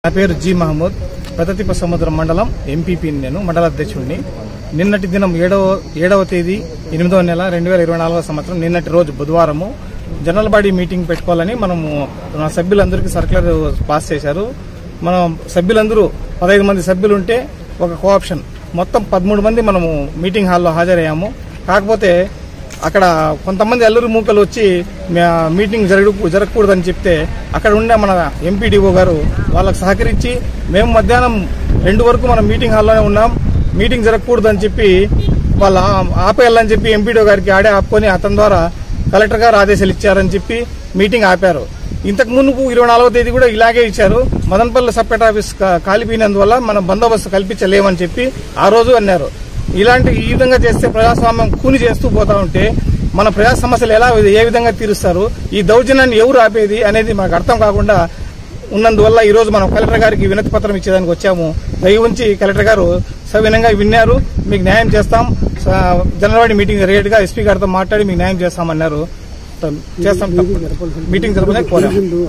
నా పేరు జి మహమూద్, పెద్దతిప్ప సముద్రం మండలం ఎంపీపీ. నేను మండల అధ్యక్షుడిని. నిన్నటి దినం 7వ తేదీ 8వ నెల 2024 సంవత్సరం నిన్నటి రోజు బుధవారము జనరల్ బాడీ మీటింగ్ పెట్టుకోవాలని మనము మన సభ్యులందరికీ సర్క్యులర్ పాస్ చేశారు. మన సభ్యులందరూ 15 మంది సభ్యులుంటే ఒక కోఆప్షన్ మొత్తం 13 మంది మనము మీటింగ్ హాల్లో హాజరయ్యాము. కాకపోతే అక్కడ కొంతమంది అల్లూరు మూకలు వచ్చి మీటింగ్ జరగకూడదని చెప్తే అక్కడ ఉండే మన ఎంపీడీఓ గారు వాళ్ళకు సహకరించి మేము మధ్యాహ్నం 2 వరకు మనం మీటింగ్ హాల్లోనే ఉన్నాం, మీటింగ్ జరగకూడదని చెప్పి వాళ్ళు ఆపేయాలని చెప్పి ఎంపీడీఓ గారికి ఆడే ఆపుకొని అతని ద్వారా కలెక్టర్ గారు ఆదేశాలు ఇచ్చారని చెప్పి మీటింగ్ ఆపారు. ఇంతకు మునుపు 24వ తేదీ కూడా ఇలాగే ఇచ్చారు. మదనపల్లి సబ్పెట్ ఆఫీస్ కాలిపోయినందువల్ల మనం బందోబస్తు కల్పించలేమని చెప్పి ఆ రోజు అన్నారు. ఈ విధంగా చేస్తే ప్రజాస్వామ్యం కూని చేస్తూ పోతా ఉంటే మన ప్రజా సమస్యలు ఏ విధంగా తీరుస్తారు, ఈ దౌర్జన్యాన్ని ఎవరు ఆపేది అనేది మాకు అర్థం కాకుండా ఉన్నందువల్ల ఈ రోజు మనం కలెక్టర్ గారికి వినతి పత్రం ఇచ్చేదానికి వచ్చాము. దయ ఉంచి కలెక్టర్ గారు సవినంగా విన్నారు, మీకు న్యాయం చేస్తాం, జనరల్ బాడీ మీటింగ్ రేట్ గా ఎస్పీ గారితో మాట్లాడి మీకు న్యాయం చేస్తామన్నారు. చేస్తాం, మీటింగ్ జరపడానికి కోరాము.